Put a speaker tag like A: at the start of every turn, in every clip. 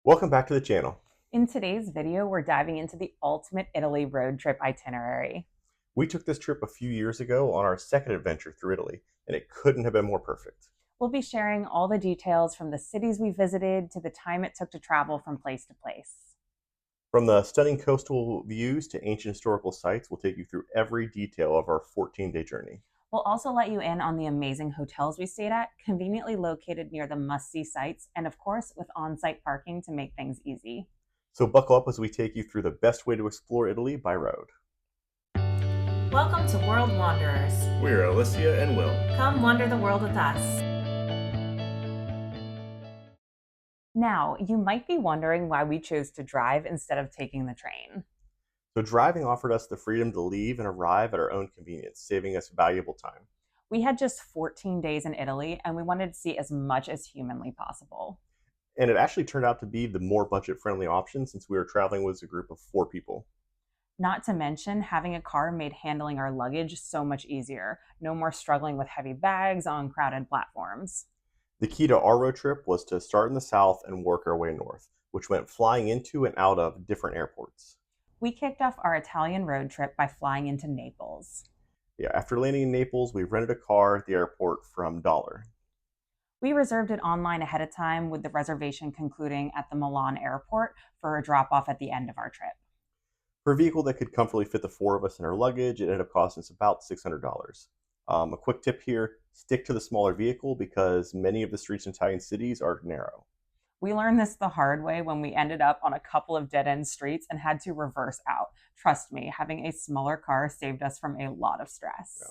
A: Welcome back to the channel.
B: In today's video, we're diving into the ultimate Italy road trip itinerary.
A: We took this trip a few years ago on our second adventure through Italy, and it couldn't have been more perfect.
B: We'll be sharing all the details from the cities we visited to the time it took to travel from place to place.
A: From the stunning coastal views to ancient historical sites, we'll take you through every detail of our 14-day journey.
B: We'll also let you in on the amazing hotels we stayed at, conveniently located near the must-see sites, and of course, with on-site parking to make things easy.
A: So buckle up as we take you through the best way to explore Italy by road.
B: Welcome to World Wanderers.
A: We're Alicia and Will.
B: Come wander the world with us. Now, you might be wondering why we chose to drive instead of taking the train.
A: So driving offered us the freedom to leave and arrive at our own convenience, saving us valuable time.
B: We had just 14 days in Italy, and we wanted to see as much as humanly possible.
A: And it actually turned out to be the more budget-friendly option since we were traveling with a group of 4 people.
B: Not to mention, having a car made handling our luggage so much easier. No more struggling with heavy bags on crowded platforms.
A: The key to our road trip was to start in the south and work our way north, which meant flying into and out of different airports.
B: We kicked off our Italian road trip by flying into Naples.
A: Yeah, after landing in Naples, we rented a car at the airport from Dollar.
B: We reserved it online ahead of time, with the reservation concluding at the Milan airport for a drop off at the end of our trip.
A: For a vehicle that could comfortably fit the 4 of us in our luggage, it ended up costing us about $600. A quick tip here, stick to the smaller vehicle because many of the streets in Italian cities are narrow.
B: We learned this the hard way when we ended up on a couple of dead-end streets and had to reverse out. Trust me, having a smaller car saved us from a lot of stress.
A: Yeah.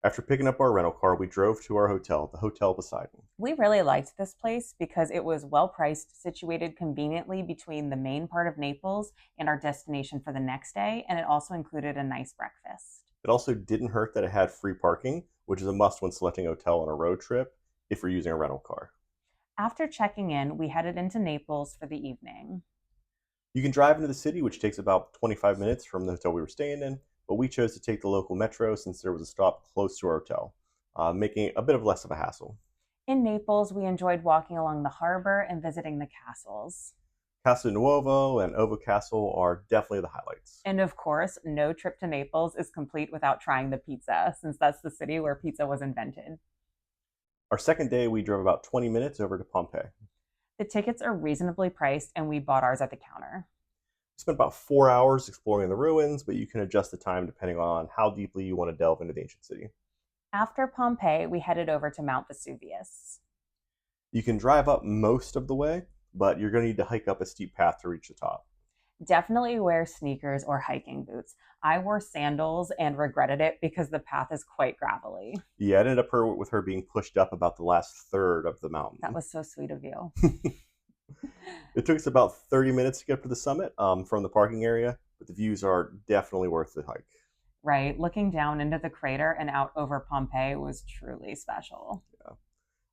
A: After picking up our rental car, we drove to our hotel, the Hotel Poseidon.
B: We really liked this place because it was well priced, situated conveniently between the main part of Naples and our destination for the next day, and it also included a nice breakfast.
A: It also didn't hurt that it had free parking, which is a must when selecting a hotel on a road trip if we're using a rental car.
B: After checking in, we headed into Naples for the evening.
A: You can drive into the city, which takes about 25 minutes from the hotel we were staying in, but we chose to take the local metro since there was a stop close to our hotel, making it a bit of less of a hassle.
B: In Naples, we enjoyed walking along the harbor and visiting the castles.
A: Casa Nuovo and Ovo Castle are definitely the highlights.
B: And of course, no trip to Naples is complete without trying the pizza, since that's the city where pizza was invented.
A: Our second day, we drove about 20 minutes over to Pompeii.
B: The tickets are reasonably priced, and we bought ours at the counter.
A: We spent about 4 hours exploring the ruins, but you can adjust the time depending on how deeply you want to delve into the ancient city.
B: After Pompeii, we headed over to Mount Vesuvius.
A: You can drive up most of the way, but you're going to need to hike up a steep path to reach the top.
B: Definitely wear sneakers or hiking boots. I wore sandals and regretted it because the path is quite gravelly.
A: Yeah, it ended up with her being pushed up about the last third of the mountain.
B: That was so sweet of you.
A: It took us about 30 minutes to get up to the summit from the parking area, but the views are definitely worth the hike.
B: Right, looking down into the crater and out over Pompeii was truly special.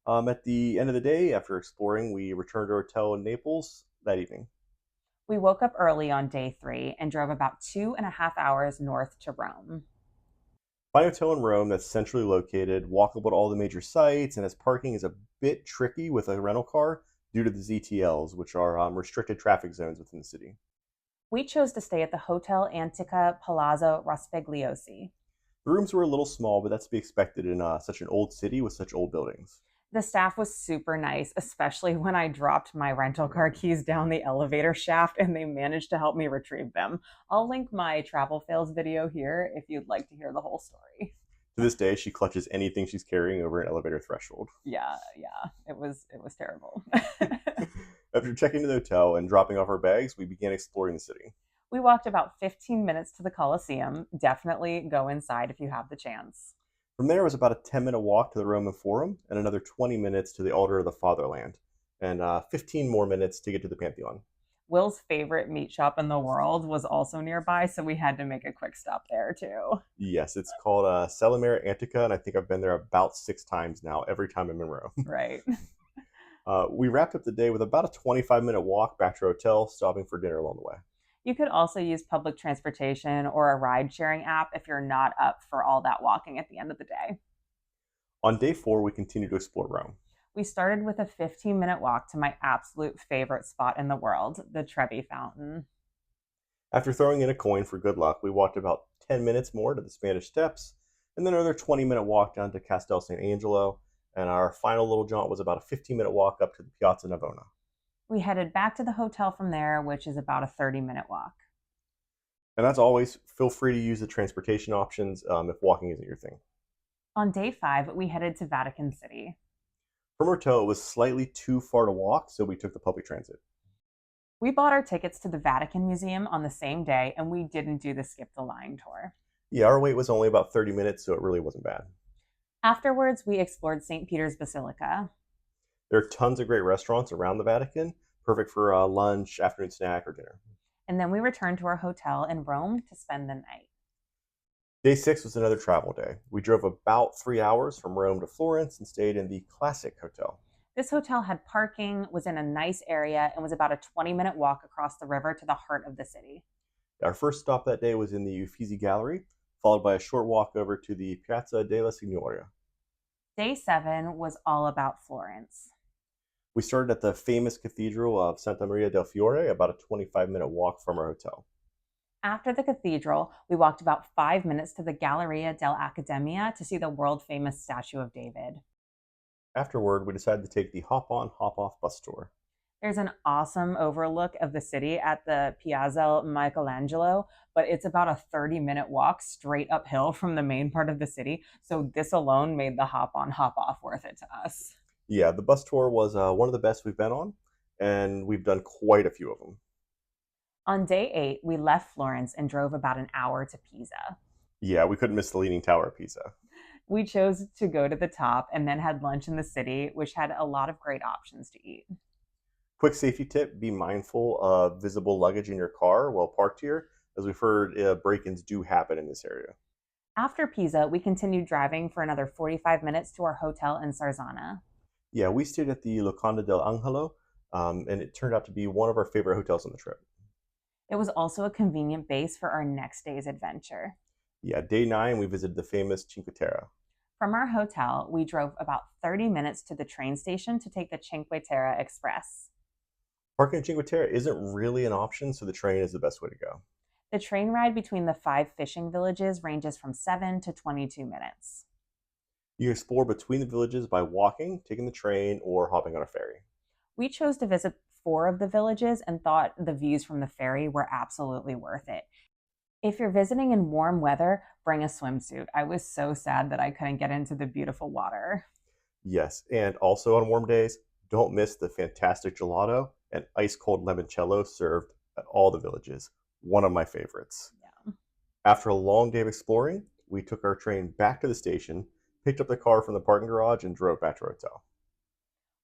A: Yeah. At the end of the day, after exploring, we returned to our hotel in Naples that evening.
B: We woke up early on day 3 and drove about 2.5 hours north to Rome.
A: Find a hotel in Rome that's centrally located, walkable to all the major sites, and its parking is a bit tricky with a rental car due to the ZTLs, which are restricted traffic zones within the city.
B: We chose to stay at the Hotel Antica Palazzo Rospigliosi.
A: The rooms were a little small, but that's to be expected in such an old city with such old buildings.
B: The staff was super nice, especially when I dropped my rental car keys down the elevator shaft and they managed to help me retrieve them. I'll link my travel fails video here if you'd like to hear the whole story.
A: To this day, she clutches anything she's carrying over an elevator threshold.
B: Yeah, it was terrible.
A: After checking into the hotel and dropping off our bags, we began exploring the city.
B: We walked about 15 minutes to the Colosseum. Definitely go inside if you have the chance.
A: From there was about a 10-minute walk to the Roman Forum and another 20 minutes to the Altar of the Fatherland, and 15 more minutes to get to the Pantheon.
B: Will's favorite meat shop in the world was also nearby, so we had to make a quick stop there too.
A: Yes, it's called Salamera Antica, and I think I've been there about 6 times now, every time I'm in Rome.
B: Right.
A: We wrapped up the day with about a 25-minute walk back to our hotel, stopping for dinner along the way.
B: You could also use public transportation or a ride-sharing app if you're not up for all that walking at the end of the day.
A: On day 4, we continued to explore Rome.
B: We started with a 15-minute walk to my absolute favorite spot in the world, the Trevi Fountain.
A: After throwing in a coin for good luck, we walked about 10 minutes more to the Spanish Steps, and then another 20-minute walk down to Castel San Angelo, and our final little jaunt was about a 15-minute walk up to the Piazza Navona.
B: We headed back to the hotel from there, which is about a 30-minute walk.
A: And as always, feel free to use the transportation options if walking isn't your thing.
B: On day 5, we headed to Vatican City.
A: From our hotel, it was slightly too far to walk, so we took the public transit.
B: We bought our tickets to the Vatican Museum on the same day, and we didn't do the skip the line tour.
A: Yeah, our wait was only about 30 minutes, so it really wasn't bad.
B: Afterwards, we explored St. Peter's Basilica.
A: There are tons of great restaurants around the Vatican, perfect for lunch, afternoon snack, or dinner.
B: And then we returned to our hotel in Rome to spend the night.
A: Day 6 was another travel day. We drove about 3 hours from Rome to Florence and stayed in the Classic Hotel.
B: This hotel had parking, was in a nice area, and was about a 20-minute walk across the river to the heart of the city.
A: Our first stop that day was in the Uffizi Gallery, followed by a short walk over to the Piazza della Signoria.
B: Day 7 was all about Florence.
A: We started at the famous Cathedral of Santa Maria del Fiore, about a 25-minute walk from our hotel.
B: After the cathedral, we walked about 5 minutes to the Galleria dell'Accademia to see the world-famous statue of David.
A: Afterward, we decided to take the hop-on, hop-off bus tour.
B: There's an awesome overlook of the city at the Piazza Michelangelo, but it's about a 30-minute walk straight uphill from the main part of the city, so this alone made the hop-on, hop-off worth it to us.
A: Yeah, the bus tour was one of the best we've been on, and we've done quite a few of them.
B: On day 8, we left Florence and drove about an hour to Pisa.
A: Yeah, we couldn't miss the Leaning Tower of Pisa.
B: We chose to go to the top and then had lunch in the city, which had a lot of great options to eat.
A: Quick safety tip, be mindful of visible luggage in your car while parked here, as we've heard break-ins do happen in this area.
B: After Pisa, we continued driving for another 45 minutes to our hotel in Sarzana.
A: Yeah, we stayed at the Locanda dell'Angelo, and it turned out to be one of our favorite hotels on the trip.
B: It was also a convenient base for our next day's adventure.
A: Yeah, day 9, we visited the famous Cinque Terre.
B: From our hotel, we drove about 30 minutes to the train station to take the Cinque Terre Express.
A: Parking in Cinque Terre isn't really an option, so the train is the best way to go.
B: The train ride between the 5 fishing villages ranges from 7 to 22 minutes.
A: You can explore between the villages by walking, taking the train, or hopping on a ferry.
B: We chose to visit 4 of the villages and thought the views from the ferry were absolutely worth it. If you're visiting in warm weather, bring a swimsuit. I was so sad that I couldn't get into the beautiful water.
A: Yes, and also on warm days, don't miss the fantastic gelato and ice-cold limoncello served at all the villages. One of my favorites.
B: Yeah.
A: After a long day of exploring, we took our train back to the station, picked up the car from the parking garage, and drove back to our hotel.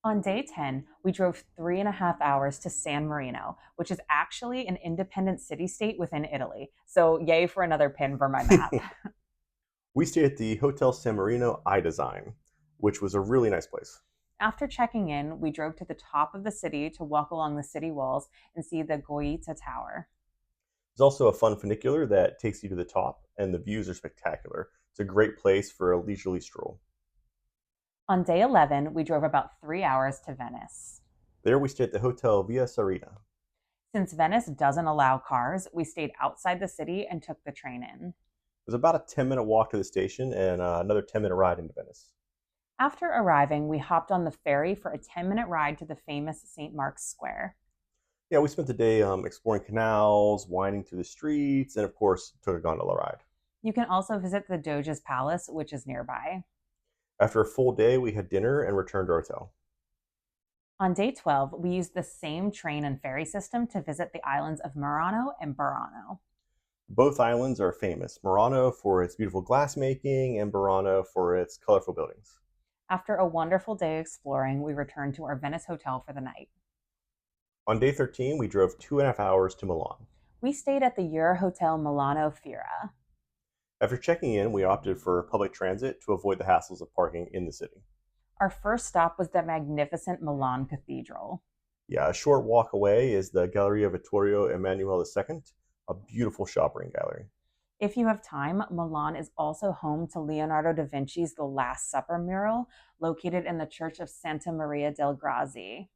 B: On day 10, we drove 3.5 hours to San Marino, which is actually an independent city-state within Italy. So yay for another pin for my map.
A: We stayed at the Hotel San Marino iDesign, which was a really nice place.
B: After checking in, we drove to the top of the city to walk along the city walls and see the Goita Tower.
A: There's also a fun funicular that takes you to the top, and the views are spectacular. It's a great place for a leisurely stroll.
B: On day 11, we drove about 3 hours to Venice.
A: There we stayed at the Hotel Via Serena.
B: Since Venice doesn't allow cars, we stayed outside the city and took the train in.
A: It was about a 10-minute walk to the station and another 10-minute ride into Venice.
B: After arriving, we hopped on the ferry for a 10-minute ride to the famous St. Mark's Square.
A: Yeah, we spent the day exploring canals, winding through the streets, and of course, took a gondola ride.
B: You can also visit the Doge's Palace, which is nearby.
A: After a full day, we had dinner and returned to our hotel.
B: On day 12, we used the same train and ferry system to visit the islands of Murano and Burano.
A: Both islands are famous, Murano for its beautiful glassmaking and Burano for its colorful buildings.
B: After a wonderful day exploring, we returned to our Venice hotel for the night.
A: On day 13, we drove 2.5 hours to Milan.
B: We stayed at the Eurohotel Milano Fiera.
A: After checking in, we opted for public transit to avoid the hassles of parking in the city.
B: Our first stop was the magnificent Milan Cathedral.
A: Yeah, a short walk away is the Galleria Vittorio Emanuele II, a beautiful shop ring gallery.
B: If you have time, Milan is also home to Leonardo da Vinci's The Last Supper mural, located in the Church of Santa Maria del Grazie.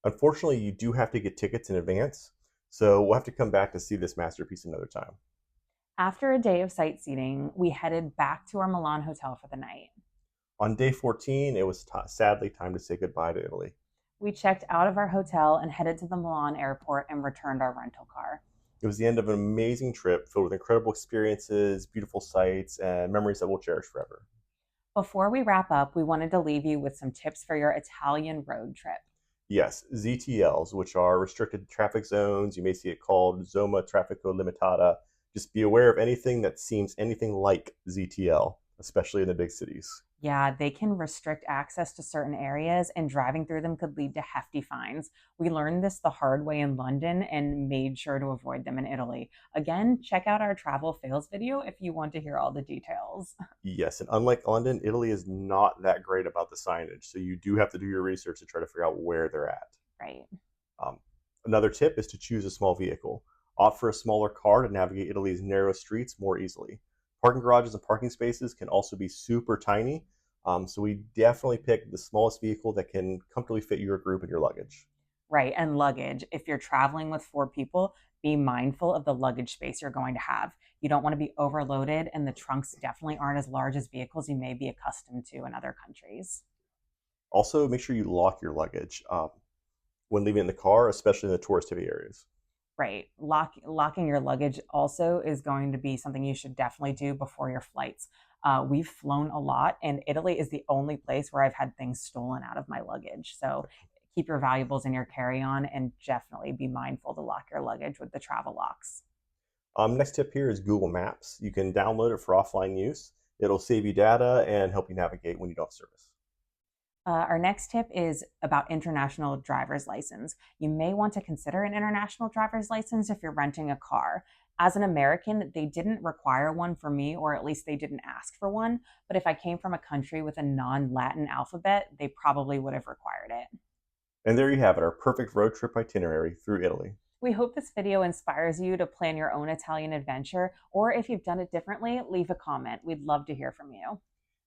A: Unfortunately, you do have to get tickets in advance, so we'll have to come back to see this masterpiece another time.
B: After a day of sightseeing, we headed back to our Milan hotel for the night.
A: On day 14, it was sadly time to say goodbye to Italy.
B: We checked out of our hotel and headed to the Milan airport and returned our rental car.
A: It was the end of an amazing trip filled with incredible experiences, beautiful sights, and memories that we'll cherish forever.
B: Before we wrap up, we wanted to leave you with some tips for your Italian road trip.
A: Yes, ZTLs, which are restricted traffic zones. You may see it called Zona Traffico Limitata. Just be aware of anything that seems anything like ZTL, especially in the big cities.
B: Yeah, they can restrict access to certain areas, and driving through them could lead to hefty fines. We learned this the hard way in London and made sure to avoid them in Italy. Again, check out our travel fails video if you want to hear all the details.
A: Yes, and unlike London, Italy is not that great about the signage, so you do have to do your research to try to figure out where they're at.
B: Right.
A: Um, Another tip is to choose a small vehicle. Opt for a smaller car to navigate Italy's narrow streets more easily. Parking garages and parking spaces can also be super tiny, so we definitely pick the smallest vehicle that can comfortably fit your group and your luggage.
B: Right. And luggage. If you're traveling with four people, be mindful of the luggage space you're going to have. You don't want to be overloaded, and the trunks definitely aren't as large as vehicles you may be accustomed to in other countries.
A: Also, make sure you lock your luggage when leaving in the car, especially in the tourist heavy areas.
B: Right. Locking your luggage also is going to be something you should definitely do before your flights. We've flown a lot, and Italy is the only place where I've had things stolen out of my luggage. So keep your valuables in your carry on and definitely be mindful to lock your luggage with the travel locks.
A: Next tip here is Google Maps. You can download it for offline use. It'll save you data and help you navigate when you don't have service.
B: Our next tip is about international driver's license. You may want to consider an international driver's license if you're renting a car. As an American, they didn't require one for me, or at least they didn't ask for one. But if I came from a country with a non Latin alphabet, they probably would have required it.
A: And there you have it, our perfect road trip itinerary through Italy.
B: We hope this video inspires you to plan your own Italian adventure, or if you've done it differently, leave a comment. We'd love to hear from you.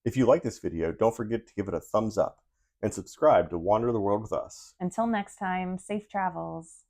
A: If you like this video, don't forget to give it a thumbs up and subscribe to Wander the World with us.
B: Until next time, safe travels.